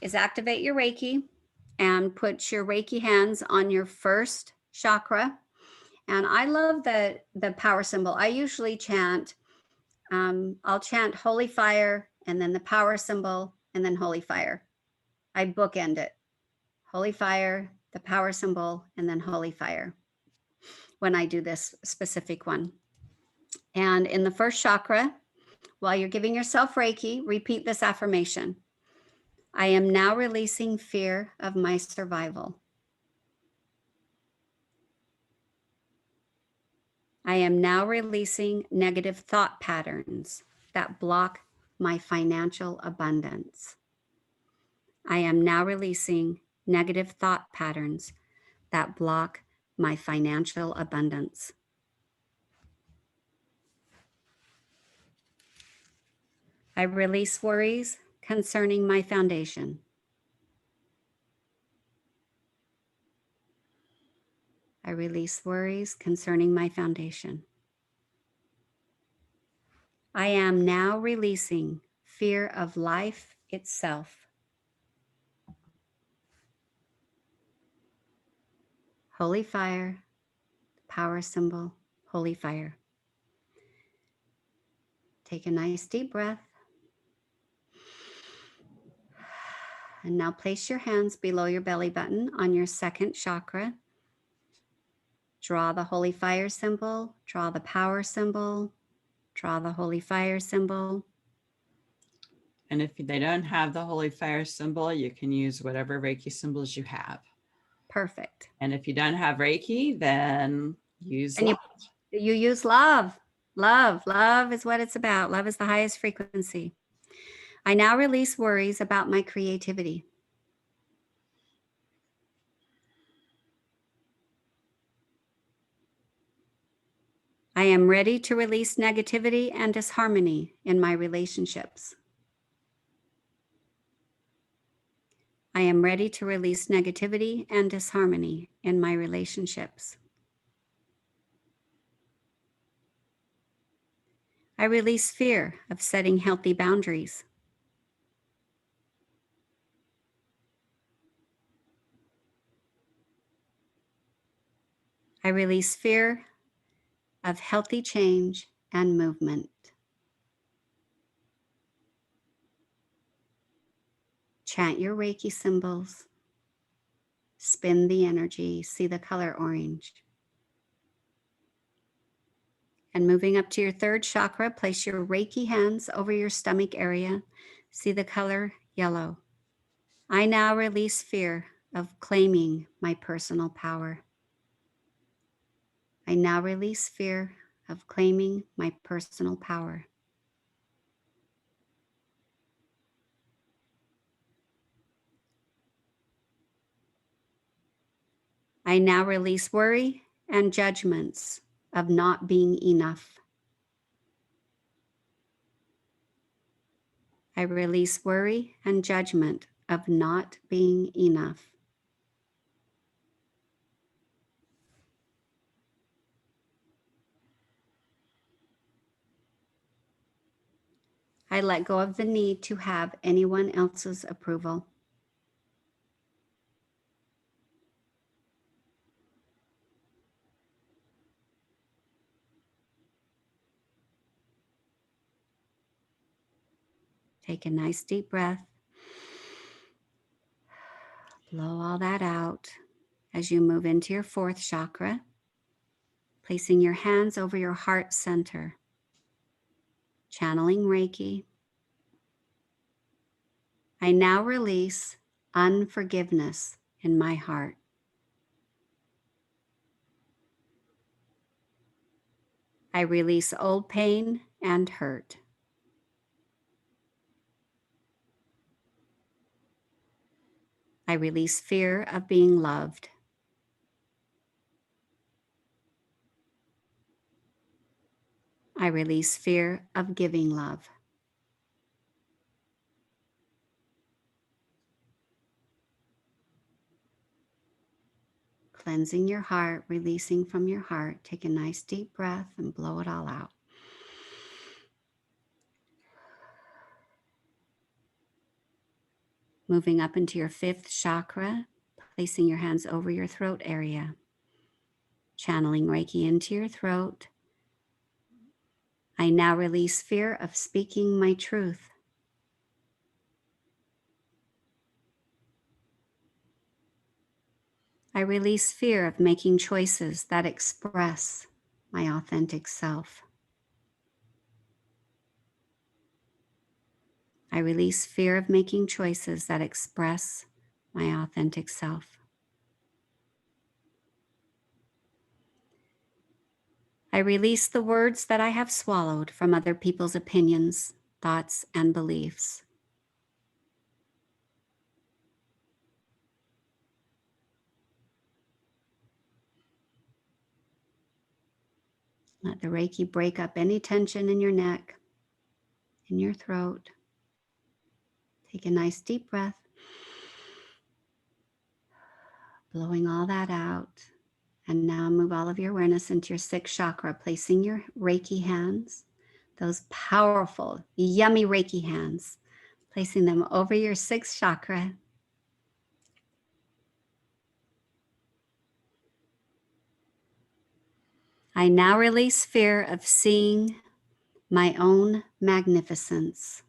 S2: is activate your Reiki and put your Reiki hands on your first chakra. And I love the power symbol. I usually chant, I'll chant holy fire and then the power symbol and then holy fire. I bookend it. Holy fire, the power symbol, and then holy fire when I do this specific one. And in the first chakra, while you're giving yourself Reiki, repeat this affirmation. I am now releasing fear of my survival. I am now releasing negative thought patterns that block my financial abundance. I am now releasing negative thought patterns that block my financial abundance. I release worries concerning my foundation. I release worries concerning my foundation. I am now releasing fear of life itself. Holy fire, power symbol, holy fire. Take a nice deep breath. And now place your hands below your belly button on your second chakra. Draw the holy fire symbol, draw the power symbol, draw the holy fire symbol.
S1: And if they don't have the holy fire symbol, you can use whatever Reiki symbols you have.
S2: Perfect.
S1: And if you don't have Reiki, then use love.
S2: You use love. Love is what it's about. Love is the highest frequency. I now release worries about my creativity. I am ready to release negativity and disharmony in my relationships. I am ready to release negativity and disharmony in my relationships. I release fear of setting healthy boundaries. I release fear of healthy change and movement. Chant your Reiki symbols. Spin the energy. See the color orange. And moving up to your third chakra, place your Reiki hands over your stomach area. See the color yellow. I now release fear of claiming my personal power. I now release fear of claiming my personal power. I now release worry and judgments of not being enough. I release worry and judgment of not being enough. I let go of the need to have anyone else's approval. Take a nice deep breath. Blow all that out as you move into your fourth chakra, placing your hands over your heart center, channeling Reiki. I now release unforgiveness in my heart. I release old pain and hurt. I release fear of being loved. I release fear of giving love. Cleansing your heart, releasing from your heart. Take a nice deep breath and blow it all out. Moving up into your fifth chakra, placing your hands over your throat area. Channeling Reiki into your throat. I now release fear of speaking my truth. I release fear of making choices that express my authentic self. I release fear of making choices that express my authentic self. I release the words that I have swallowed from other people's opinions, thoughts, and beliefs. Let the Reiki break up any tension in your neck, in your throat. Take a nice deep breath, blowing all that out. And now move all of your awareness into your sixth chakra, placing your Reiki hands, those powerful, yummy Reiki hands, placing them over your sixth chakra. I now release fear of seeing my own magnificence.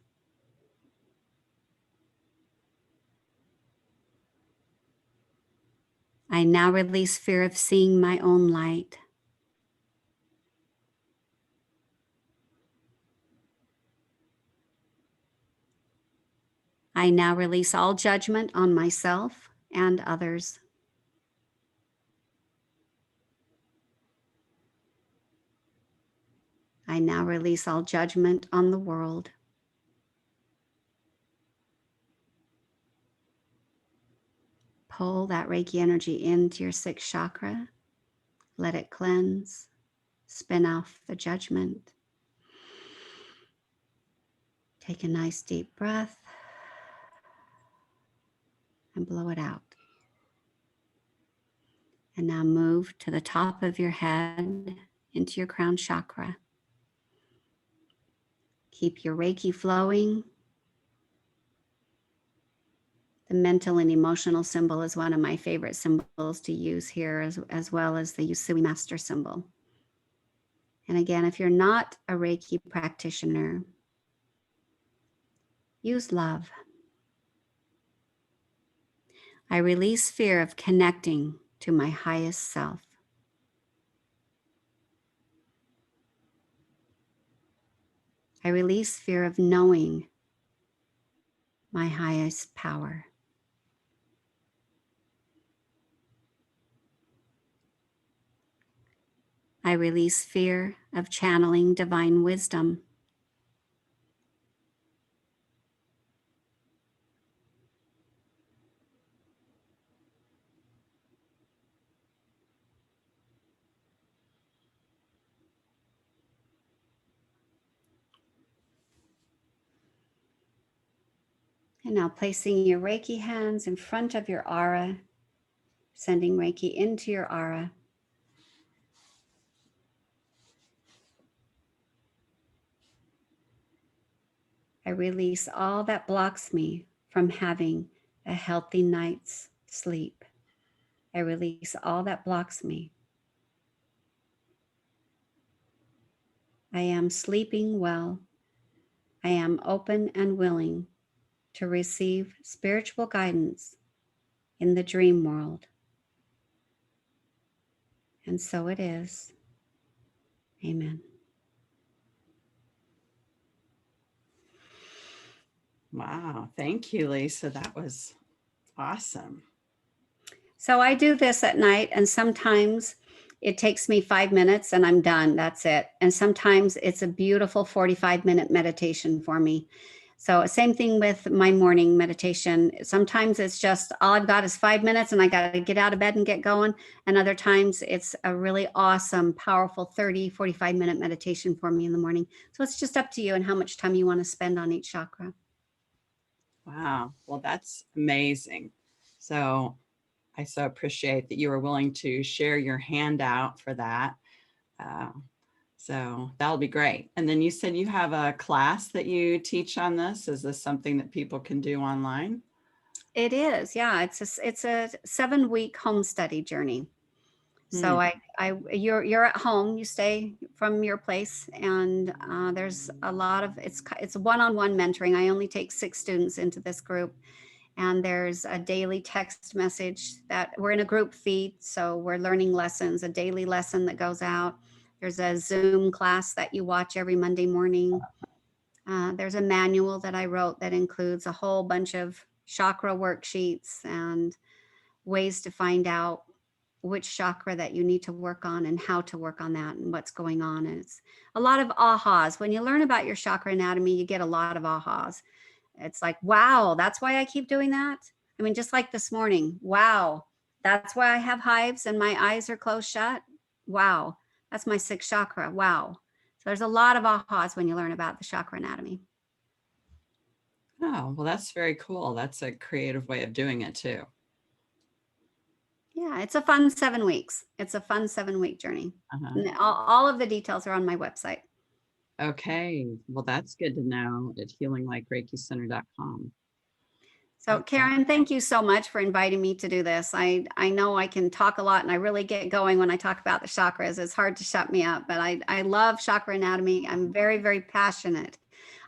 S2: I now release fear of seeing my own light. I now release all judgment on myself and others. I now release all judgment on the world. Pull that Reiki energy into your sixth chakra. Let it cleanse, spin off the judgment. Take a nice deep breath and blow it out. And now move to the top of your head into your crown chakra. Keep your Reiki flowing. The mental and emotional symbol is one of my favorite symbols to use here, as well as the Usui master symbol. And again, if you're not a Reiki practitioner, use love. I release fear of connecting to my highest self. I release fear of knowing my highest power. I release fear of channeling divine wisdom. And now placing your Reiki hands in front of your aura, sending Reiki into your aura. I release all that blocks me from having a healthy night's sleep. I release all that blocks me. I am sleeping well. I am open and willing to receive spiritual guidance in the dream world. And so it is. Amen.
S1: Wow. Thank you, Lisa. That was awesome.
S2: So I do this at night, and sometimes it takes me 5 minutes and I'm done. That's it. And sometimes it's a beautiful 45-minute meditation for me. So same thing with my morning meditation. Sometimes it's just all I've got is 5 minutes and I got to get out of bed and get going. And other times it's a really awesome, powerful 30, 45-minute meditation for me in the morning. So it's just up to you and how much time you want to spend on each chakra.
S1: Wow. Well, that's amazing. So I so appreciate that you were willing to share your handout for that. So that'll be great. And then you said you have a class that you teach on this. Is this something that people can do online?
S2: It is, yeah. It's a 7-week home study journey. So you're at home. You stay from your place, and there's a lot of it's one-on-one mentoring. I only take 6 students into this group, and there's a daily text message that we're in a group feed, so we're learning lessons. A daily lesson that goes out. There's a Zoom class that you watch every Monday morning. There's a manual that I wrote that includes a whole bunch of chakra worksheets and ways to find out which chakra that you need to work on and how to work on that and what's going on. And it's a lot of ahas. When you learn about your chakra anatomy, you get a lot of ahas. It's like, wow, that's why I keep doing that. I mean, just like this morning, wow, that's why I have hives and my eyes are closed shut. Wow, that's my 6th chakra. Wow. So there's a lot of ahas when you learn about the chakra anatomy.
S1: Oh, well, that's very cool. That's a creative way of doing it too.
S2: Yeah, it's a fun 7 weeks. It's a fun 7-week journey. And all of the details are on my website.
S1: Okay. Well, that's good to know at healinglikreikicenter.com.
S2: So Karen, thank you so much for inviting me to do this. I know I can talk a lot and I really get going when I talk about the chakras. It's hard to shut me up, but I love chakra anatomy. I'm very, very passionate.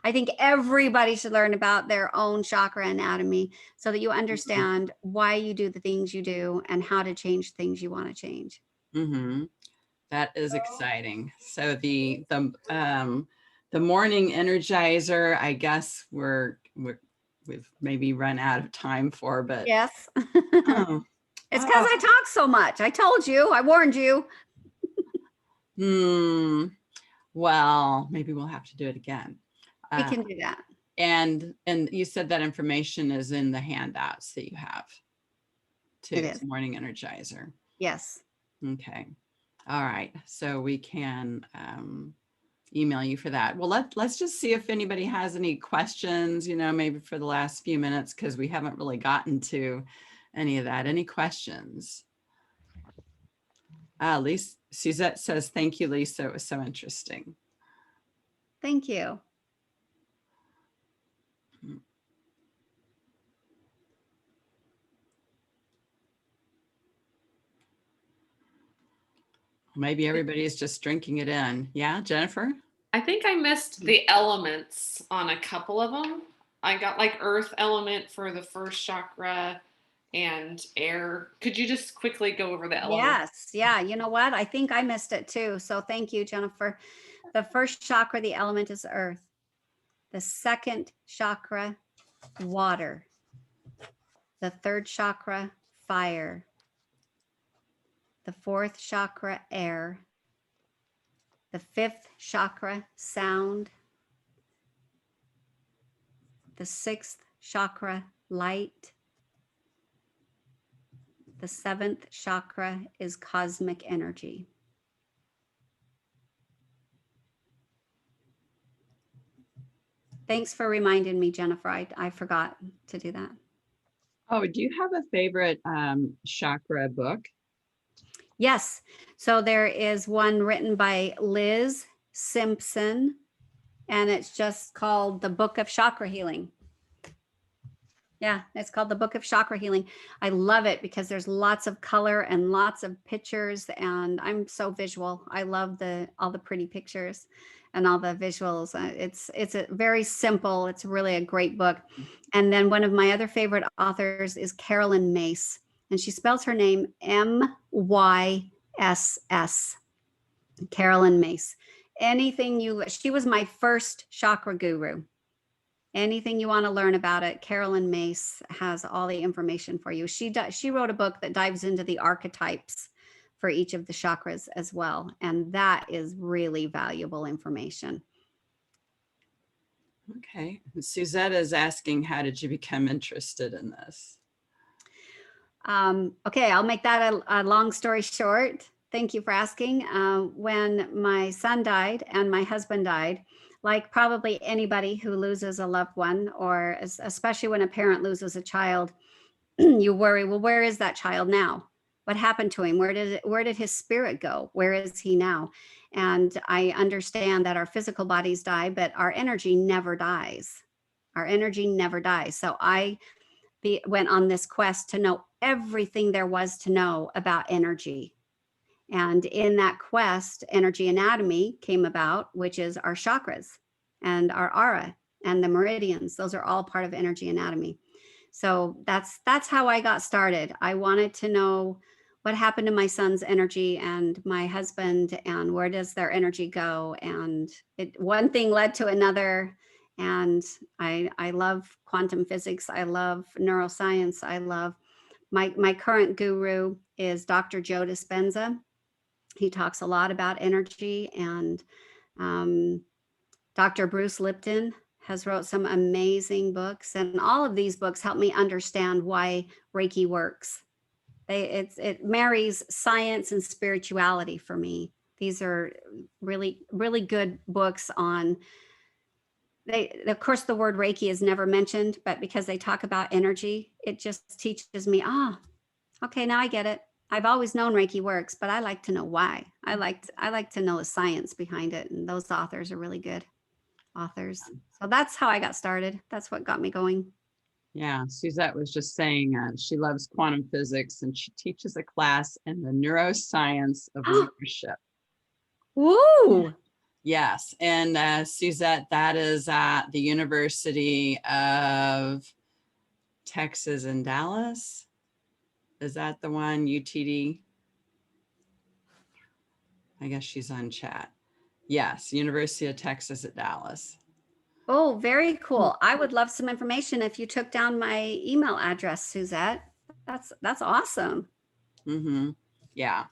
S2: I think everybody should learn about their own chakra anatomy so that you understand why you do the things you do and how to change things you want to change.
S1: Mm-hmm. That is exciting. So the morning energizer, I guess we've maybe run out of time for, but
S2: yes, it's because I talk so much. I told you, I warned you.
S1: Well, maybe we'll have to do it again.
S2: We can do that.
S1: And you said that information is in the handouts that you have too.
S2: It is.
S1: Morning energizer.
S2: Yes.
S1: Okay. All right. So we can email you for that. Well, let's just see if anybody has any questions, maybe for the last few minutes, because we haven't really gotten to any of that. Any questions? Lisa, Suzette says, thank you, Lisa. It was so interesting.
S2: Thank you.
S1: Maybe everybody is just drinking it in. Yeah, Jennifer?
S4: I think I missed the elements on a couple of them. I got like earth element for the first chakra and air. Could you just quickly go over the elements?
S2: Yes. Yeah. You know what? I think I missed it too. So thank you, Jennifer. The first chakra, the element is earth. The second chakra, water. The third chakra, fire. The fourth chakra, air. The fifth chakra, sound. The sixth chakra, light. The seventh chakra is cosmic energy. Thanks for reminding me, Jennifer. I forgot to do that.
S1: Oh, do you have a favorite chakra book?
S2: Yes. So there is one written by Liz Simpson, and it's just called The Book of Chakra Healing. Yeah, it's called The Book of Chakra Healing. I love it because there's lots of color and lots of pictures, and I'm so visual. I love all the pretty pictures and all the visuals. It's a very simple. It's really a great book. And then one of my other favorite authors is Carolyn Mace, and she spells her name Myss. Carolyn Mace. She was my first chakra guru. Anything you want to learn about it, Carolyn Mace has all the information for you. She wrote a book that dives into the archetypes for each of the chakras as well. And that is really valuable information.
S1: Okay. Suzette is asking, how did you become interested in this?
S2: Okay, I'll make that a long story short. Thank you for asking. When my son died and my husband died, like probably anybody who loses a loved one, or especially when a parent loses a child, you worry, well, where is that child now? What happened to him? Where did his spirit go? Where is he now? And I understand that our physical bodies die, but our energy never dies. Our energy never dies. So I went on this quest to know everything there was to know about energy. And in that quest, energy anatomy came about, which is our chakras and our aura and the meridians. Those are all part of energy anatomy. So that's how I got started. I wanted to know what happened to my son's energy and my husband, and where does their energy go? And one thing led to another. And I love quantum physics. I love neuroscience. I love my current guru is Dr. Joe Dispenza. He talks a lot about energy, and Dr. Bruce Lipton has wrote some amazing books, and all of these books help me understand why Reiki works. It marries science and spirituality for me. These are really, really good books on, of course, the word Reiki is never mentioned, but because they talk about energy, it just teaches me, okay, now I get it. I've always known Reiki works, but I like to know why. I like to know the science behind it, and those authors are really good authors. So that's how I got started. That's what got me going.
S1: Yeah, Suzette was just saying she loves quantum physics, and she teaches a class in the neuroscience of leadership.
S2: Woo!
S1: Yes, and Suzette, that is at the University of Texas in Dallas. Is that the one, UTD? I guess she's on chat. Yes, University of Texas at Dallas.
S2: Oh, very cool. I would love some information if you took down my email address, Suzette. That's awesome.
S1: Mm-hmm. Yeah.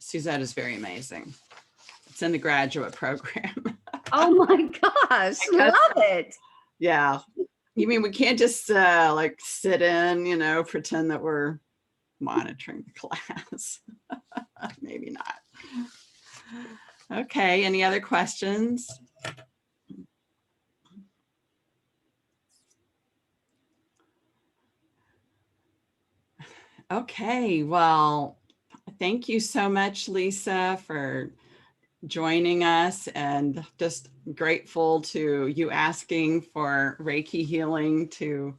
S1: Suzette is very amazing. It's in the graduate program.
S2: Oh my gosh, love it.
S1: Yeah. You mean we can't just like sit in, pretend that we're monitoring the class? Maybe not. Okay, any other questions? Okay, well, thank you so much, Lisa, for joining us, and just grateful to you asking for Reiki healing to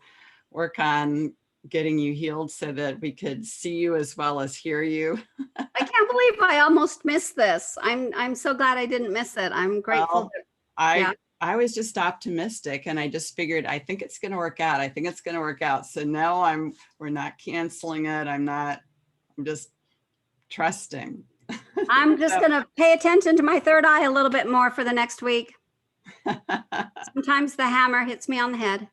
S1: work on getting you healed so that we could see you as well as hear you.
S2: I can't believe I almost missed this. I'm so glad I didn't miss it. I'm grateful.
S1: Well, I was just optimistic, and I just figured, I think it's going to work out. I think it's going to work out. So no, we're not canceling it. I'm just trusting.
S2: I'm just going to pay attention to my third eye a little bit more for the next week. Sometimes the hammer hits me on the head.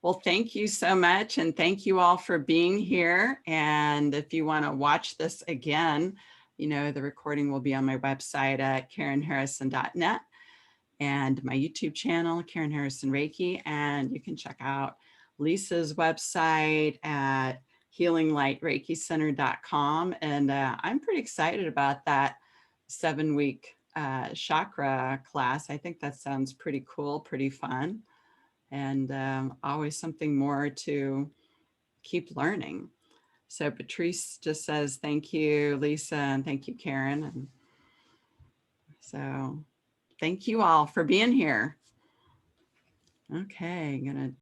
S1: Well, thank you so much. And thank you all for being here. And if you want to watch this again, the recording will be on my website at KarenHarrison.net and my YouTube channel, Karen Harrison Reiki. And you can check out Lisa's website at healinglightreikicenter.com. And I'm pretty excited about that 7-week chakra class. I think that sounds pretty cool, pretty fun, and always something more to keep learning. So Patrice just says, thank you, Lisa, and thank you, Karen. And so thank you all for being here. Okay, I'm gonna